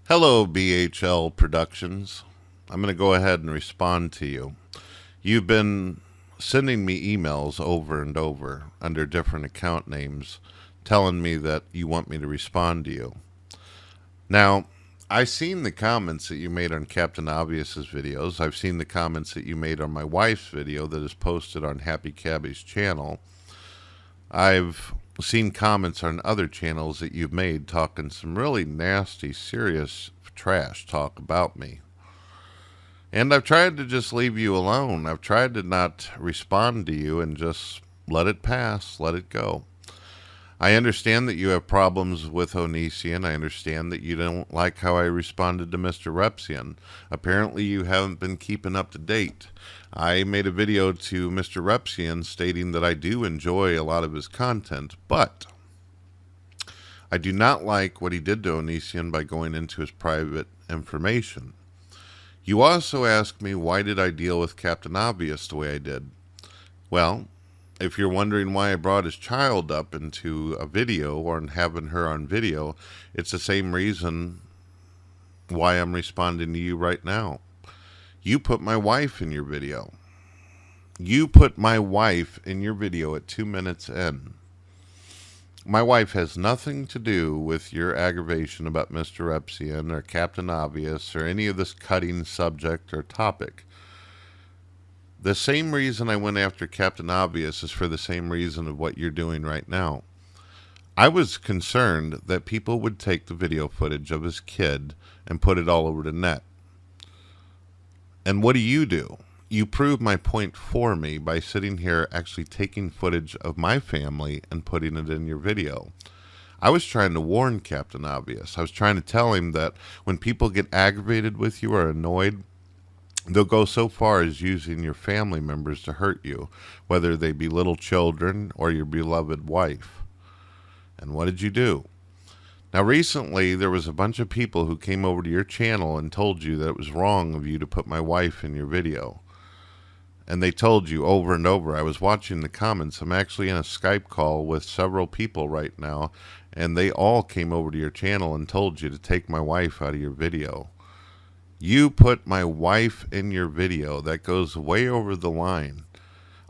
Hello, BHL Productions. I'm going to go ahead and respond to you. You've been sending me emails over and over under different account names telling me that you want me to respond to you. Now, I've seen the comments that you made on Captain Obvious's videos. I've seen the comments that you made on my wife's video that is posted on Happy Cabby's channel. I've seen comments on other channels that you've made talking some really nasty, serious trash talk about me. And I've tried to just leave you alone. I've tried to not respond to you and just let it pass, let it go. I understand that you have problems with Onision. I understand that you don't like how I responded to Mr. Repsian. Apparently you haven't been keeping up to date. I made a video to Mr. Repsian stating that I do enjoy a lot of his content, but I do not like what he did to Onision by going into his private information. You also asked me why did I deal with Captain Obvious the way I did. Well, if you're wondering why I brought his child up into a video or having her on video, it's the same reason why I'm responding to you right now. You put my wife in your video. You put my wife in your video at 2 minutes in. My wife has nothing to do with your aggravation about Mr. Repsian or Captain Obvious or any of this cutting subject or topic. The same reason I went after Captain Obvious is for the same reason of what you're doing right now. I was concerned that people would take the video footage of his kid and put it all over the net. And what do? You prove my point for me by sitting here actually taking footage of my family and putting it in your video. I was trying to warn Captain Obvious. I was trying to tell him that when people get aggravated with you or annoyed, they'll go so far as using your family members to hurt you, whether they be little children or your beloved wife. And what did you do? Now, recently, there was a bunch of people who came over to your channel and told you that it was wrong of you to put my wife in your video. And they told you over and over. I was watching the comments. I'm actually in a Skype call with several people right now, and they all came over to your channel and told you to take my wife out of your video. You put my wife in your video. That goes way over the line.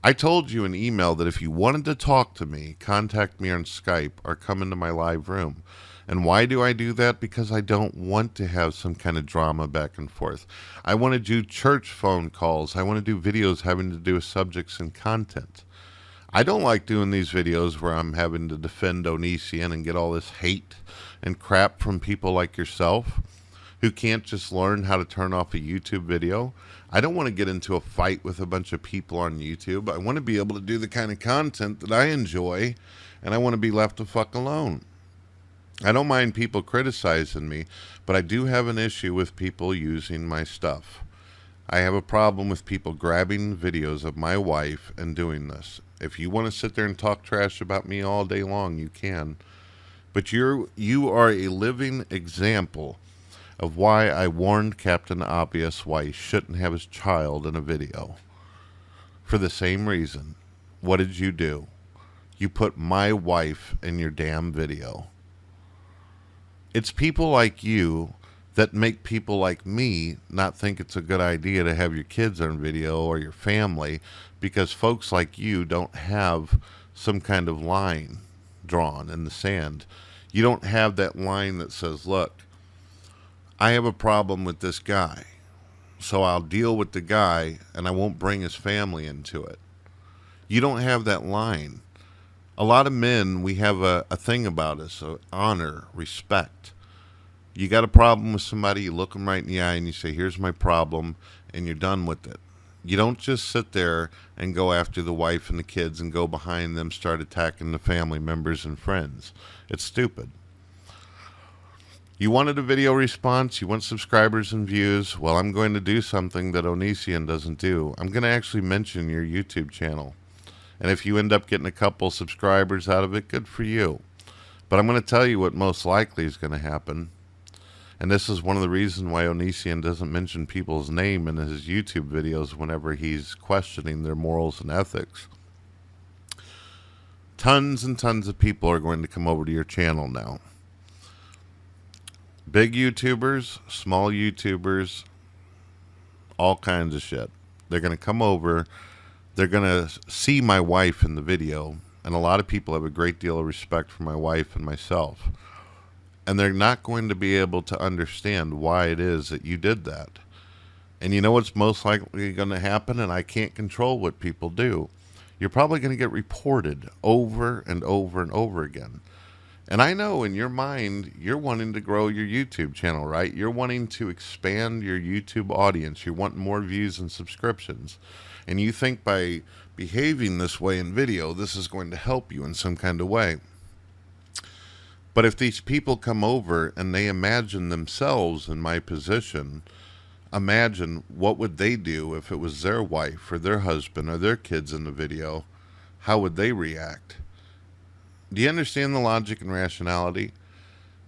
I told you in email that if you wanted to talk to me, contact me on Skype or come into my live room. And why do I do that? Because I don't want to have some kind of drama back and forth. I want to do church phone calls. I want to do videos having to do with subjects and content. I don't like doing these videos where I'm having to defend Onision and get all this hate and crap from people like yourself who can't just learn how to turn off a YouTube video. I don't want to get into a fight with a bunch of people on YouTube. I want to be able to do the kind of content that I enjoy, and I want to be left the fuck alone. I don't mind people criticizing me, but I do have an issue with people using my stuff. I have a problem with people grabbing videos of my wife and doing this. If you want to sit there and talk trash about me all day long, you can. But you are a living example of why I warned Captain Obvious why he shouldn't have his child in a video. For the same reason. What did you do? You put my wife in your damn video. It's people like you that make people like me not think it's a good idea to have your kids on video or your family, because folks like you don't have some kind of line drawn in the sand. You don't have that line that says, look, I have a problem with this guy, so I'll deal with the guy and I won't bring his family into it. You don't have that line. A lot of men, we have a thing about us, so honor, respect. You got a problem with somebody, you look them right in the eye and you say, here's my problem, and you're done with it. You don't just sit there and go after the wife and the kids and go behind them, start attacking the family members and friends. It's stupid. You wanted a video response, you want subscribers and views. Well, I'm going to do something that Onision doesn't do. I'm going to actually mention your YouTube channel. And if you end up getting a couple subscribers out of it, good for you. But I'm going to tell you what most likely is going to happen. And this is one of the reasons why Onision doesn't mention people's name in his YouTube videos whenever he's questioning their morals and ethics. Tons and tons of people are going to come over to your channel now. Big YouTubers, small YouTubers, all kinds of shit. They're going to come over. They're going to see my wife in the video. And a lot of people have a great deal of respect for my wife and myself. And they're not going to be able to understand why it is that you did that. And you know what's most likely going to happen? And I can't control what people do. You're probably going to get reported over and over and over again. And I know in your mind, you're wanting to grow your YouTube channel, right? You're wanting to expand your YouTube audience. You want more views and subscriptions. And you think by behaving this way in video, this is going to help you in some kind of way. But if these people come over and they imagine themselves in my position, imagine what would they do if it was their wife or their husband or their kids in the video. How would they react? Do you understand the logic and rationality?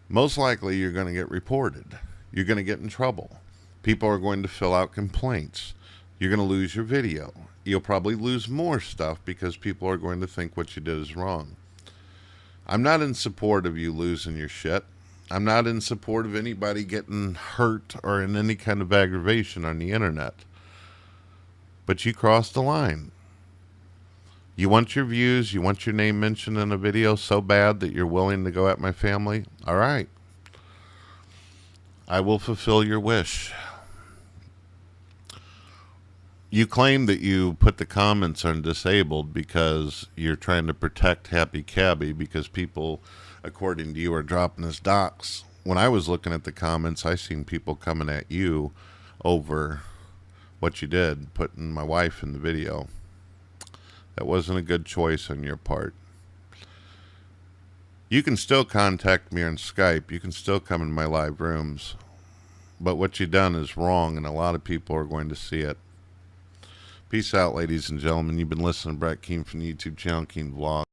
Most likely you're going to get reported. You're going to get in trouble. People are going to fill out complaints. You're going to lose your video. You'll probably lose more stuff because people are going to think what you did is wrong. I'm not in support of you losing your shit. I'm not in support of anybody getting hurt or in any kind of aggravation on the internet. But you crossed the line. You want your views, you want your name mentioned in a video so bad that you're willing to go at my family? All right. I will fulfill your wish. You claim that you put the comments on disabled because you're trying to protect Happy Cabby because people, according to you, are dropping his docs. When I was looking at the comments, I seen people coming at you over what you did, putting my wife in the video. That wasn't a good choice on your part. You can still contact me on Skype. You can still come in my live rooms. But what you've done is wrong, and a lot of people are going to see it. Peace out, ladies and gentlemen. You've been listening to Brett Keane from the YouTube channel Keane Vlog.